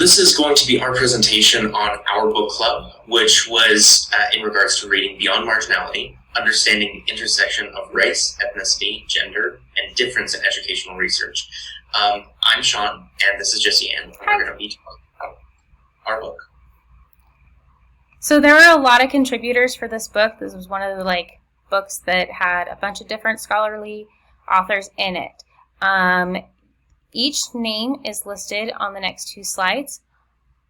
This is going to be our presentation on our book club, which was in regards to reading Beyond Marginality, Understanding the Intersection of Race, Ethnicity, Gender, and Difference in Educational Research. I'm Sean, and this is Jessie Ann, and we're going to be talking about our book. So there were a lot of contributors for this book. This was one of the books that had a bunch of different scholarly authors in it. Each name is listed on the next two slides.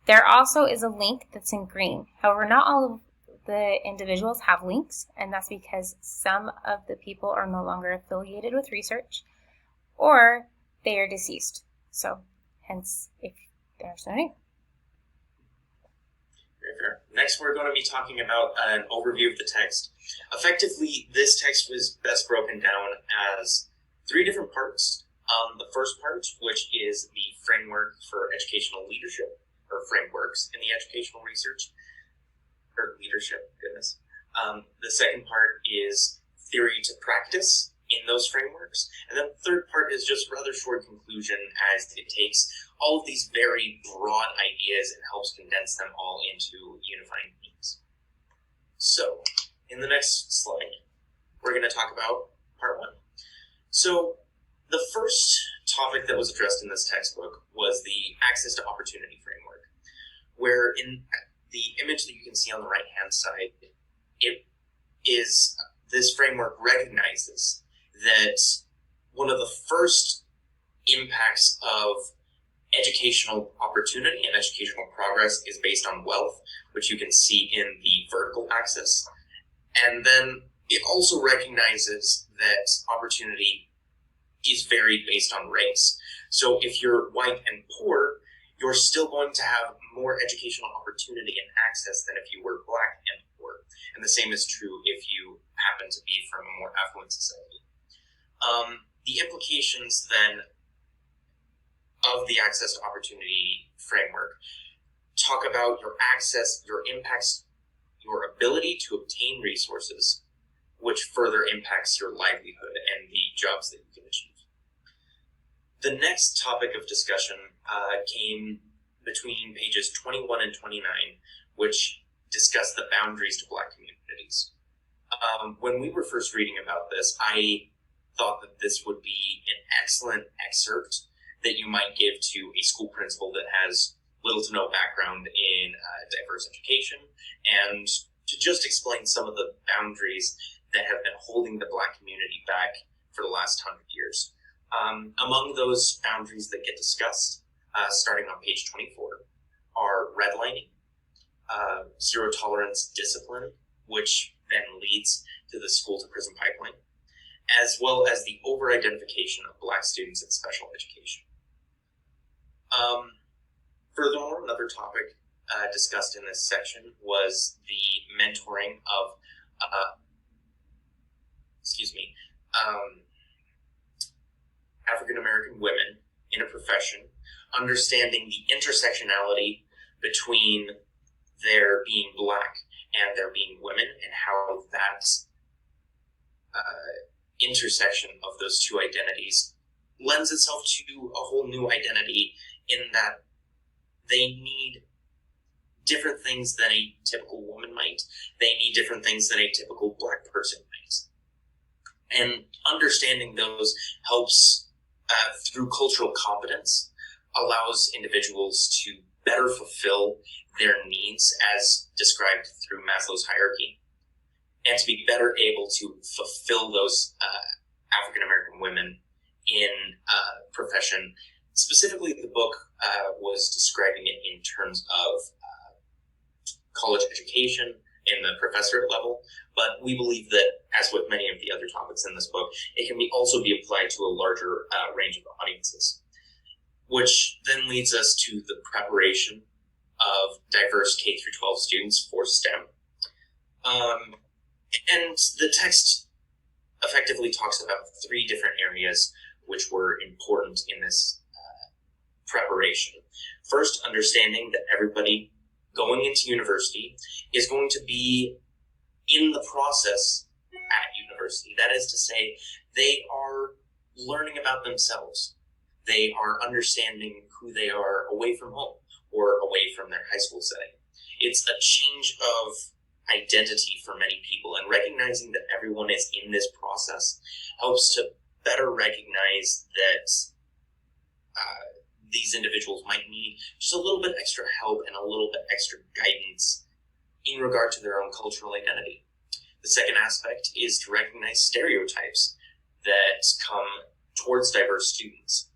There also is a link that's in green. However, not all of the individuals have links, and that's because some of the people are no longer affiliated with research, or they are deceased. So, hence, if there's no name. Very fair. Next, we're going to be talking about an overview of the text. Effectively, this text was best broken down as three different parts. The first part, which is the framework for educational leadership, or frameworks in the educational research, or leadership, goodness. The second part is theory to practice in those frameworks. And then the third part is just rather short conclusion, as it takes all of these very broad ideas and helps condense them all into unifying themes. So, in the next slide, we're going to talk about part one. So, the first topic that was addressed in this textbook was the access to opportunity framework, where in the image that you can see on the right-hand side, it is this framework recognizes that one of the first impacts of educational opportunity and educational progress is based on wealth, which you can see in the vertical axis. And then it also recognizes that opportunity is varied based on race. So if you're white and poor, you're still going to have more educational opportunity and access than if you were black and poor. And the same is true if you happen to be from a more affluent society. The implications then of the access to opportunity framework talk about your access, your impacts, your ability to obtain resources, which further impacts your livelihood and the jobs that you can achieve. The next topic of discussion came between pages 21 and 29, which discussed the boundaries to Black communities. When we were first reading about this, I thought that this would be an excellent excerpt that you might give to a school principal that has little to no background in diverse education, and to just explain some of the boundaries that have been holding the Black community back for the last 100 years. Among those boundaries that get discussed, starting on page 24, are redlining, zero tolerance discipline, which then leads to the school to prison pipeline, as well as the over-identification of Black students in special education. Furthermore, another topic discussed in this section was the mentoring of African-American women in a profession, understanding the intersectionality between their being Black and their being women, and how that intersection of those two identities lends itself to a whole new identity, in that they need different things than a typical woman might. They need different things than a typical Black person might. And understanding those helps, through cultural competence, allows individuals to better fulfill their needs as described through Maslow's hierarchy, and to be better able to fulfill those African-American women in a profession. Specifically, the book was describing it in terms of college education in the professorate level, but we believe that, as with many of the other topics in this book, it can also be applied to a larger range of audiences, which then leads us to the preparation of diverse K-12 students for STEM. And the text effectively talks about three different areas which were important in this preparation. First, understanding that everybody going into university is going to be in the process at university. That is to say, they are learning about themselves. They are understanding who they are away from home, or away from their high school setting. It's a change of identity for many people, and recognizing that everyone is in this process helps to better recognize that these individuals might need just a little bit extra help and a little bit extra guidance in regard to their own cultural identity. The second aspect is to recognize stereotypes that come towards diverse students.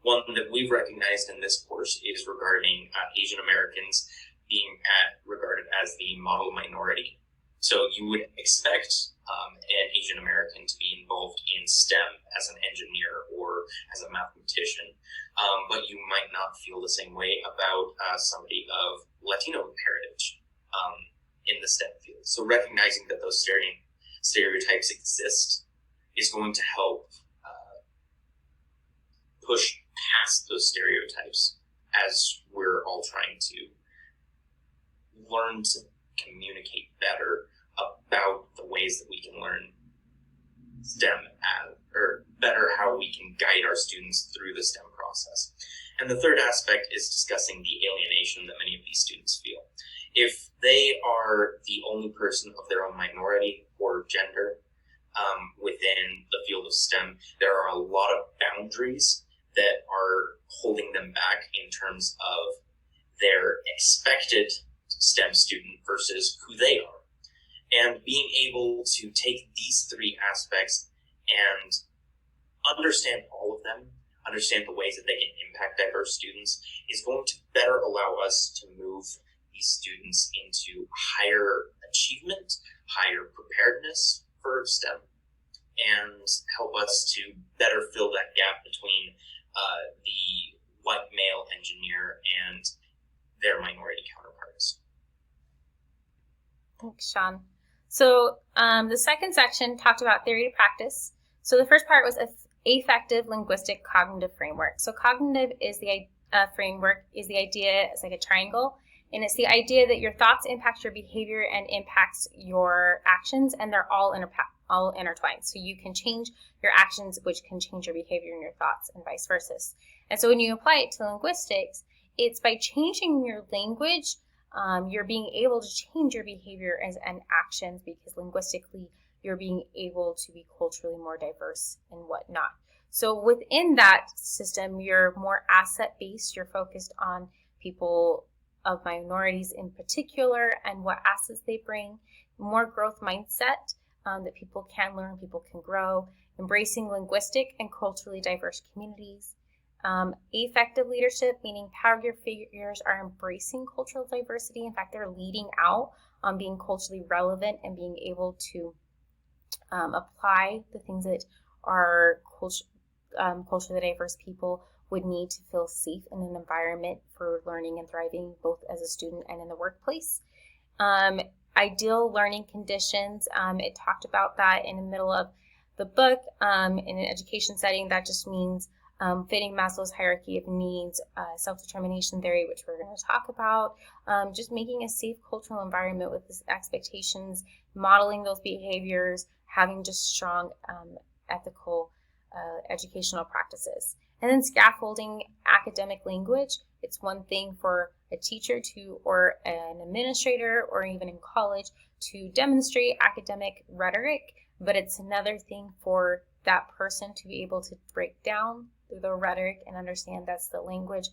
One that we've recognized in this course is regarding Asian Americans being regarded as the model minority. So you would expect an Asian American to be involved in STEM as an engineer or as a mathematician, but you might not feel the same way about somebody of Latino heritage in the STEM field. So recognizing that those stereotypes exist is going to help push past those stereotypes as we're all trying to learn to communicate better about the ways that we can learn STEM or better how we can guide our students through the STEM process. And the third aspect is discussing the alienation that many of these students feel. If they are the only person of their own minority or gender within the field of STEM, there are a lot of boundaries that are holding them back in terms of their expected STEM student versus who they are. And being able to take these three aspects and understand all of them, understand the ways that they can impact diverse students, is going to better allow us to move these students into higher achievement, higher preparedness for STEM, and help us to better fill that gap between the white male engineer and their minority counterparts. Thanks, Sean. So the second section talked about theory to practice. So the first part was affective linguistic cognitive framework. So cognitive is the framework is the idea, it's like a triangle, and it's the idea that your thoughts impact your behavior and impacts your actions, and they're all intertwined. So you can change your actions, which can change your behavior and your thoughts, and vice versa. And so when you apply it to linguistics, it's by changing your language, you're being able to change your behavior and actions, because linguistically you're being able to be culturally more diverse and whatnot. So within that system, you're more asset-based. You're focused on people of minorities in particular and what assets they bring, more growth mindset, that people can learn, people can grow, embracing linguistic and culturally diverse communities. Effective leadership, meaning power figures are embracing cultural diversity. In fact, they're leading out on being culturally relevant and being able to apply the things that our culturally diverse people would need to feel safe in an environment for learning and thriving, both as a student and in the workplace. Ideal learning conditions, it talked about that in the middle of the book. In an education setting, that just means fitting Maslow's hierarchy of needs, self-determination theory, which we're going to talk about, just making a safe cultural environment with these expectations, modeling those behaviors, having just strong ethical educational practices. And then scaffolding academic language. It's one thing for a teacher or an administrator, or even in college, to demonstrate academic rhetoric, but it's another thing for that person to be able to break down the rhetoric and understand that's the language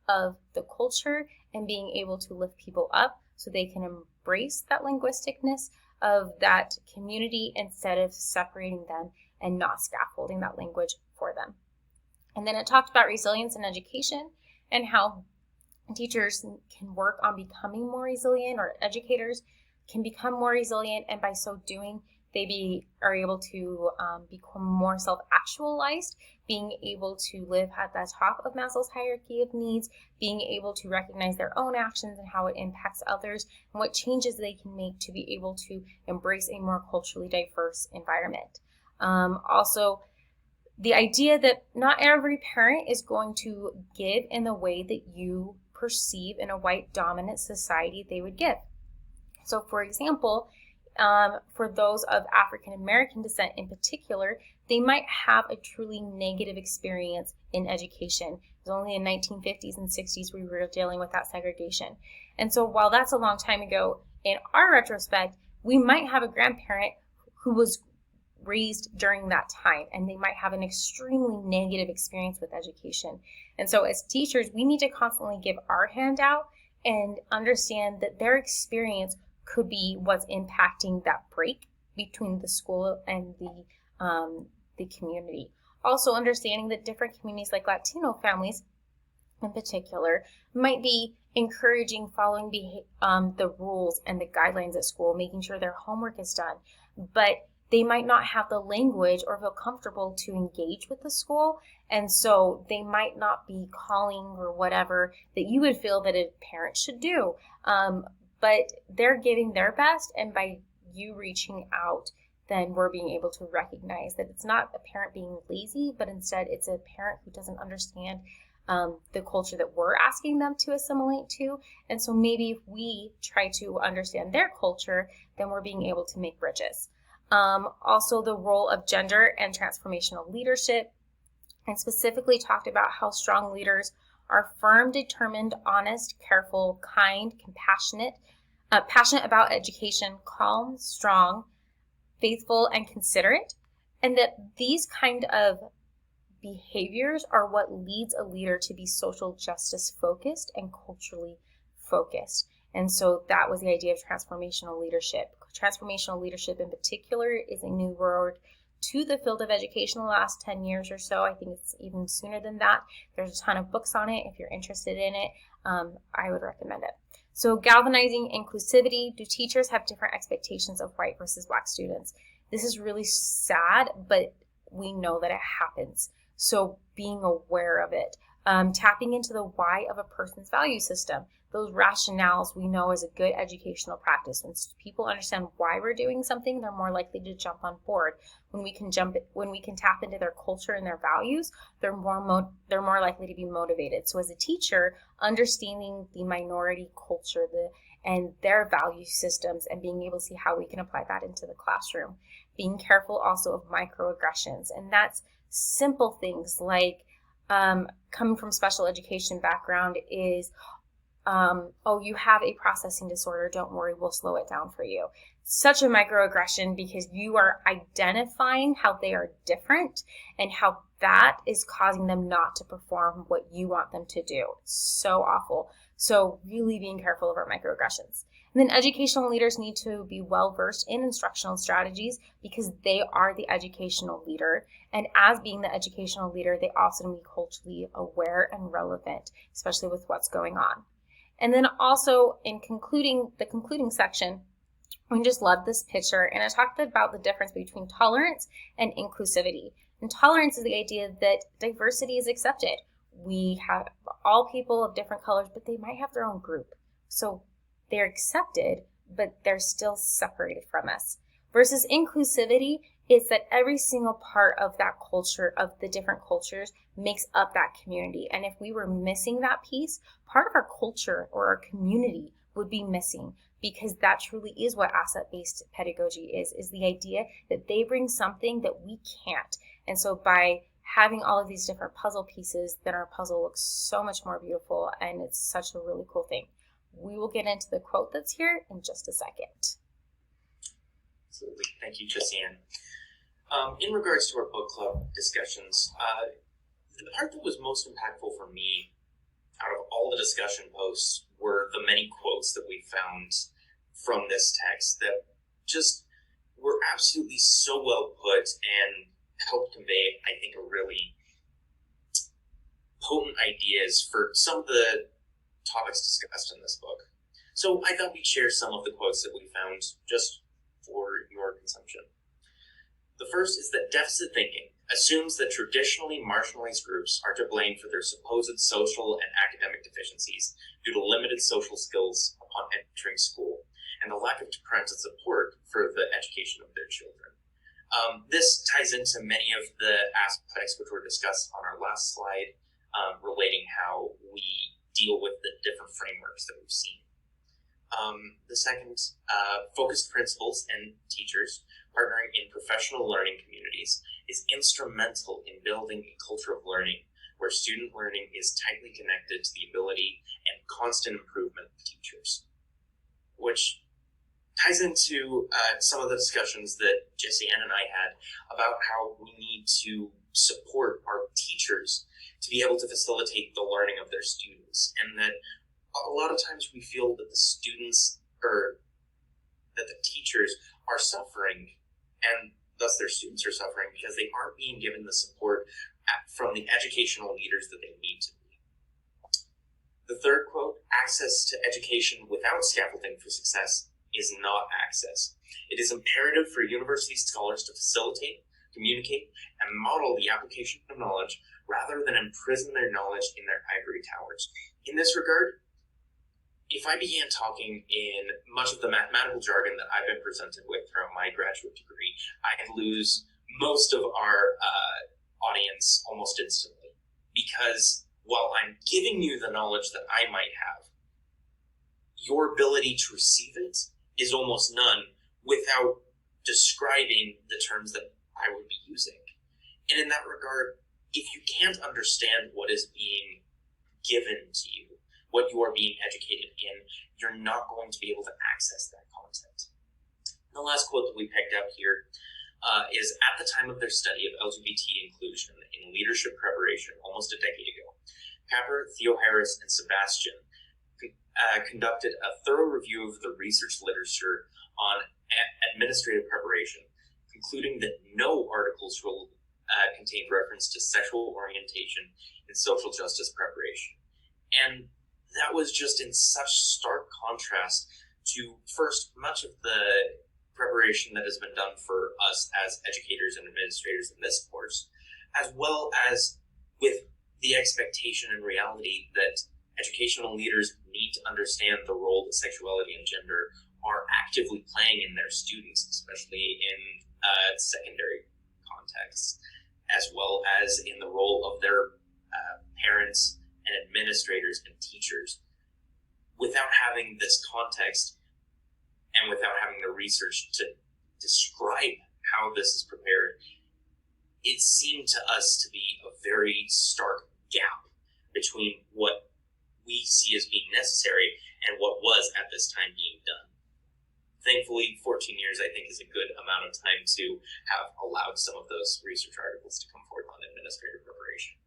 of the culture, and being able to lift people up so they can embrace that linguisticness of that community instead of separating them and not scaffolding that language for them. And then it talked about resilience in education and how teachers can work on becoming more resilient, or educators can become more resilient, and by so doing, they are able to become more self-actualized, being able to live at the top of Maslow's hierarchy of needs, being able to recognize their own actions and how it impacts others, and what changes they can make to be able to embrace a more culturally diverse environment. Also, the idea that not every parent is going to give in the way that you perceive in a white dominant society they would give. So for example, for those of African American descent in particular, they might have a truly negative experience in education. It was only in 1950s and 60s we were dealing with that segregation. And so while that's a long time ago, in our retrospect, we might have a grandparent who was raised during that time, and they might have an extremely negative experience with education. And so as teachers, we need to constantly give our hand out and understand that their experience could be what's impacting that break between the school and the community. Also understanding that different communities, like Latino families in particular, might be encouraging following the rules and the guidelines at school, making sure their homework is done, but they might not have the language or feel comfortable to engage with the school, and so they might not be calling or whatever that you would feel that a parent should do. But they're giving their best, and by you reaching out, then we're being able to recognize that it's not a parent being lazy, but instead it's a parent who doesn't understand the culture that we're asking them to assimilate to. And so maybe if we try to understand their culture, then we're being able to make bridges. Also the role of gender and transformational leadership, and specifically talked about how strong leaders are firm, determined, honest, careful, kind, compassionate, passionate about education, calm, strong, faithful, and considerate, and that these kind of behaviors are what leads a leader to be social justice focused and culturally focused. And so that was the idea of transformational leadership. Transformational leadership in particular is a new word to the field of education in the last 10 years or so. I think it's even sooner than that. There's a ton of books on it. If you're interested in it, I would recommend it. So galvanizing inclusivity. Do teachers have different expectations of white versus black students? This is really sad, but we know that it happens. So being aware of it. Tapping into the why of a person's value system. Those rationales we know is a good educational practice. When people understand why we're doing something, they're more likely to jump on board. When we can tap into their culture and their values, they're more likely to be motivated. So as a teacher, understanding the minority culture and their value systems and being able to see how we can apply that into the classroom. Being careful also of microaggressions, and that's simple things like coming from special education background is, oh, you have a processing disorder, don't worry, we'll slow it down for you. Such a microaggression because you are identifying how they are different and how that is causing them not to perform what you want them to do. So awful. So really being careful of our microaggressions. And then educational leaders need to be well versed in instructional strategies because they are the educational leader. And as being the educational leader, they also need to be culturally aware and relevant, especially with what's going on. And then also in the concluding section, I just love this picture, and I talked about the difference between tolerance and inclusivity. And tolerance is the idea that diversity is accepted. We have all people of different colors, but they might have their own group. So they're accepted, but they're still separated from us. Versus inclusivity is that every single part of that culture, of the different cultures, makes up that community. And if we were missing that piece, part of our culture or our community would be missing, because that truly is what asset-based pedagogy is the idea that they bring something that we can't. And so by having all of these different puzzle pieces, then our puzzle looks so much more beautiful, and it's such a really cool thing. We will get into the quote that's here in just a second. Absolutely. Thank you, Jessiane. In regards to our book club discussions, the part that was most impactful for me out of all the discussion posts were the many quotes that we found from this text that just were absolutely so well put and helped convey, I think, a really potent ideas for some of the topics discussed in this book. So I thought we'd share some of the quotes that we found just for your consumption. The first is that deficit thinking assumes that traditionally marginalized groups are to blame for their supposed social and academic deficiencies due to limited social skills upon entering school and the lack of parental support for the education of their children. This ties into many of the aspects which were discussed on our last slide, relating how we deal with the different frameworks that we've seen. The second, focused principals and teachers partnering in professional learning communities is instrumental in building a culture of learning where student learning is tightly connected to the ability and constant improvement of teachers, which ties into some of the discussions that Jesse Ann and I had about how we need to support our teachers to be able to facilitate the learning of their students, and that a lot of times we feel that the students or that the teachers are suffering, and thus their students are suffering because they aren't being given the support from the educational leaders that they need to be. The third quote, access to education without scaffolding for success is not access. It is imperative for university scholars to facilitate, communicate, and model the application of knowledge rather than imprison their knowledge in their ivory towers. In this regard, if I began talking in much of the mathematical jargon that I've been presented with throughout my graduate degree, I'd lose most of our audience almost instantly. Because while I'm giving you the knowledge that I might have, your ability to receive it is almost none without describing the terms that I would be using. And in that regard, if you can't understand what is being given to you, what you are being educated in, you're not going to be able to access that content. The last quote that we picked up here is at the time of their study of LGBT inclusion in leadership preparation almost a decade ago, Capper, Theo Harris, and Sebastian conducted a thorough review of the research literature on administrative preparation, concluding that no articles contained reference to sexual orientation in social justice preparation. And that was just in such stark contrast to, first, much of the preparation that has been done for us as educators and administrators in this course, as well as with the expectation and reality that educational leaders need to understand the role that sexuality and gender are actively playing in their students, especially in secondary contexts, as well as in the role of their parents and administrators and teachers. Without having this context and without having the research to describe how this is prepared, it seemed to us to be a very stark gap between what we see as being necessary and what was at this time being done. Thankfully, 14 years, I think, is a good amount of time to have allowed some of those research articles to come forth on administrative preparation.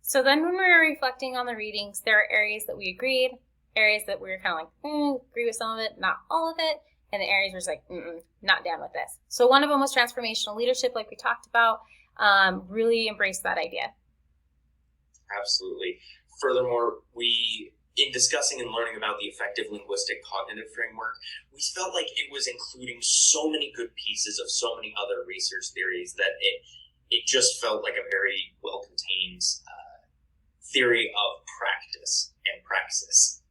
So then when we were reflecting on the readings, there are areas that we agreed, areas that we were kind of like, agree with some of it, not all of it, and the areas where it's like, not down with this. So one of them was transformational leadership, like we talked about, really embraced that idea. Absolutely. Furthermore, in discussing and learning about the effective linguistic cognitive framework, we felt like it was including so many good pieces of so many other research theories that it just felt like a very well-contained theory of practice and praxis.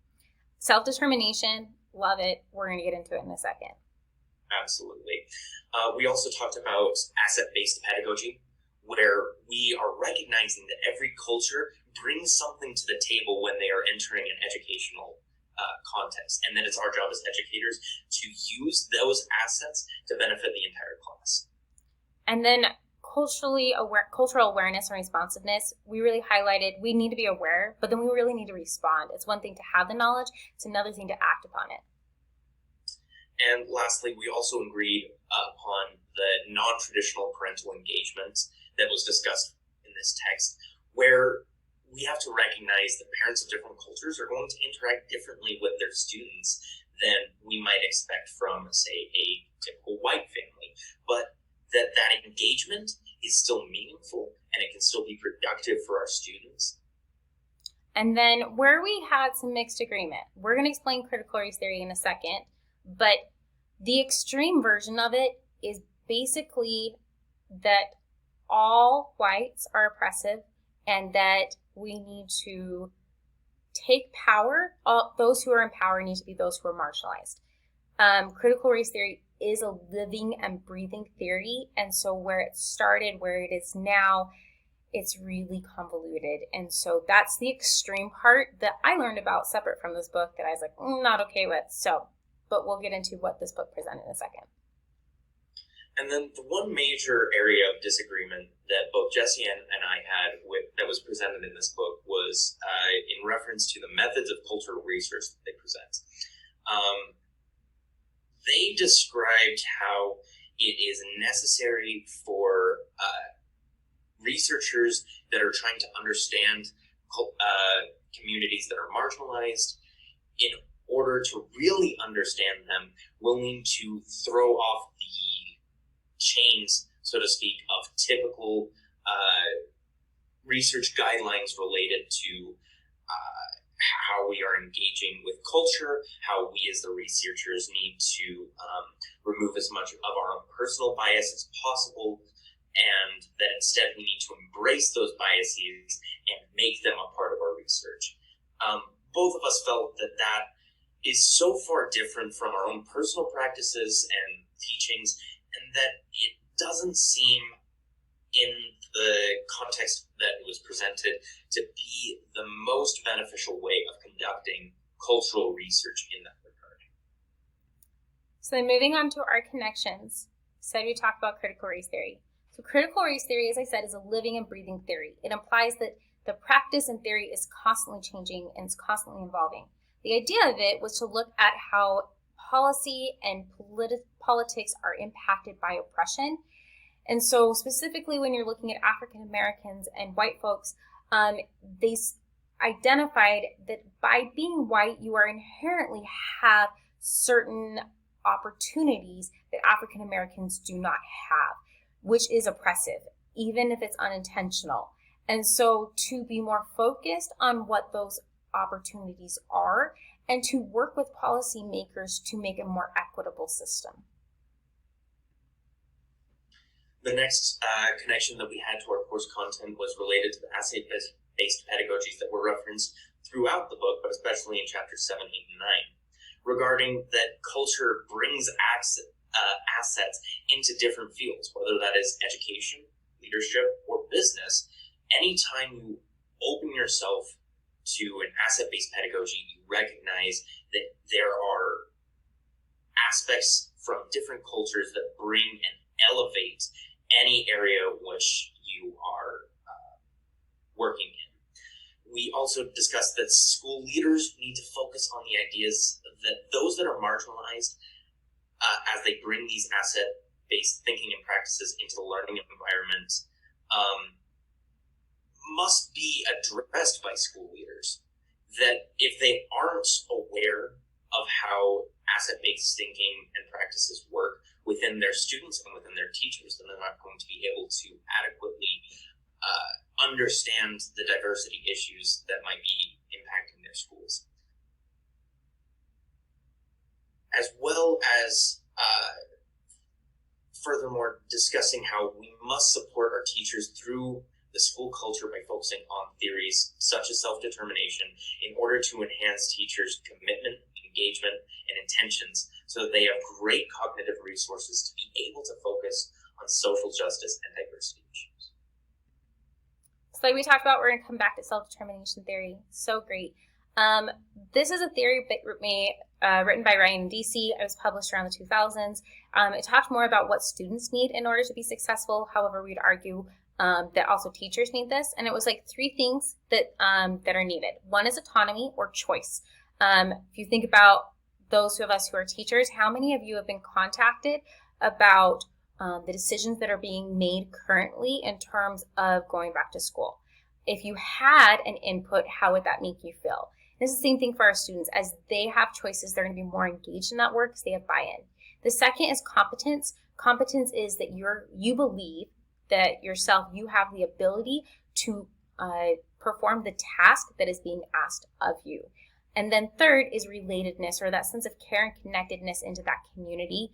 Self-determination, love it. We're going to get into it in a second. Absolutely. We also talked about asset-based pedagogy, where we are recognizing that every culture brings something to the table when they are entering an educational context, and then it's our job as educators to use those assets to benefit the entire class. And then cultural awareness and responsiveness, we really highlighted we need to be aware, but then we really need to respond. It's one thing to have the knowledge, it's another thing to act upon it. And lastly, we also agreed upon the non-traditional parental engagement that was discussed in this text, where we have to recognize that parents of different cultures are going to interact differently with their students than we might expect from, say, a typical white family, but that engagement is still meaningful and it can still be productive for our students. And then where we had some mixed agreement, we're going to explain critical race theory in a second, but the extreme version of it is basically that all whites are oppressive and that we need to take power. Those who are in power need to be those who are marginalized. Critical race theory is a living and breathing theory, and so where it started, where it is now, it's really convoluted. And so that's the extreme part that I learned about separate from this book that I was like, not okay with. So, but we'll get into what this book presented in a second. And then the one major area of disagreement that both Jesse and I had that was presented in this book was in reference to the methods of cultural research that they present. They described how it is necessary for researchers that are trying to understand communities that are marginalized, in order to really understand them, will need to throw off the chains, so to speak, of typical research guidelines related to how we are engaging with culture, how we as the researchers need to remove as much of our own personal bias as possible, and that instead we need to embrace those biases and make them a part of our research. Both of us felt that that is so far different from our own personal practices and teachings, and that it doesn't seem, in the context that it was presented, to be the most beneficial way of conducting cultural research in that regard. So then moving on to our connections, we talked about critical race theory. So critical race theory, as I said, is a living and breathing theory. It implies that the practice and theory is constantly changing and it's constantly evolving. The idea of it was to look at how policy and politics are impacted by oppression. And so specifically when you're looking at African Americans and white folks, they identified that by being white, you are inherently have certain opportunities that African Americans do not have, which is oppressive, even if it's unintentional. And so to be more focused on what those opportunities are and to work with policymakers to make a more equitable system. The next connection that we had to our course content was related to the asset-based pedagogies that were referenced throughout the book, but especially in chapters 7, 8, and 9, regarding that culture brings assets into different fields, whether that is education, leadership, or business. Anytime you open yourself to an asset-based pedagogy, you recognize that there are aspects from different cultures that bring and elevate any area which you are working in. We also discussed that school leaders need to focus on the ideas that those that are marginalized, as they bring these asset-based thinking and practices into the learning environment, must be addressed by school leaders. That if they aren't aware of how asset-based thinking and practices work within their students and within their teachers, then they're not going to be able to adequately understand the diversity issues that might be impacting their schools. As well as furthermore discussing how we must support our teachers through the school culture by focusing on theories such as self-determination in order to enhance teachers' commitment, engagement, and intentions so that they have great cognitive resources to be able to focus on social justice and diversity issues. So like we talked about, we're going to come back to self-determination theory. So great. This is a theory written by Ryan Deci. It was published around the 2000s. It talked more about what students need in order to be successful. However, we'd argue that also teachers need this. And it was like 3 things that are needed. One is autonomy or choice. If you think about those of us who are teachers, how many of you have been contacted about the decisions that are being made currently in terms of going back to school? If you had an input, how would that make you feel? This is the same thing for our students. As they have choices, they're going to be more engaged in that work because they have buy-in. The second is competence. Competence is that you believe that yourself, you have the ability to perform the task that is being asked of you. And then third is relatedness, or that sense of care and connectedness into that community,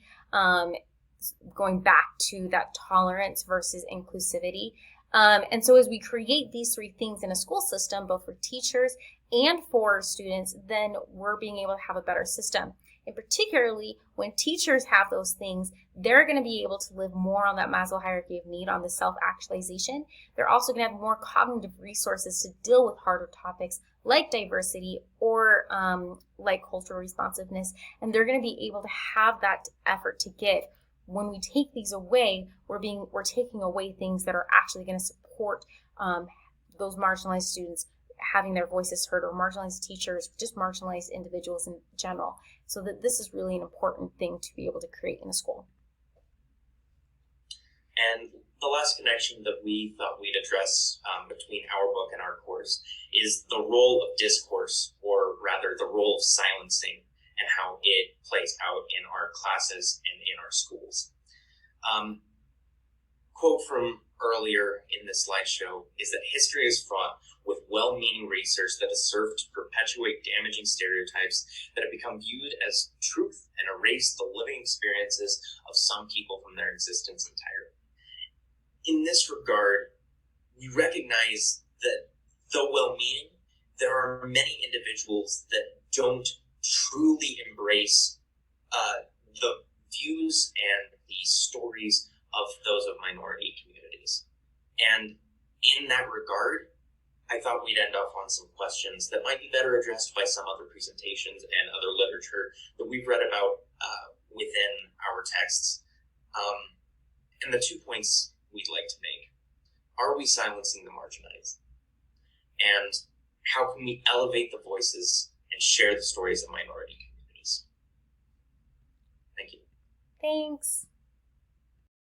going back to that tolerance versus inclusivity. And so as we create these 3 things in a school system, both for teachers and for students, then we're being able to have a better system. And particularly when teachers have those things, they're going to be able to live more on that Maslow hierarchy of need, on the self-actualization. They're also going to have more cognitive resources to deal with harder topics like diversity or like cultural responsiveness. And they're going to be able to have that effort to give when we take these away, we're taking away things that are actually going to support those marginalized students having their voices heard, or marginalized teachers, just marginalized individuals in general. So that this is really an important thing to be able to create in a school. And the last connection that we thought we'd address between our book and our course is the role of discourse, or rather the role of silencing, and how it plays out in our classes and in our schools. Quote from earlier in this slideshow is that history is fraught with well-meaning research that has served to perpetuate damaging stereotypes that have become viewed as truth and erase the living experiences of some people from their existence entirely. In this regard, we recognize that, though well-meaning, there are many individuals that don't truly embrace the views and the stories of those of minority communities. And in that regard, I thought we'd end off on some questions that might be better addressed by some other presentations and other literature that we've read about within our texts. And the 2 points we'd like to make: are we silencing the marginalized? And how can we elevate the voices and share the stories of minority communities? Thank you. Thanks.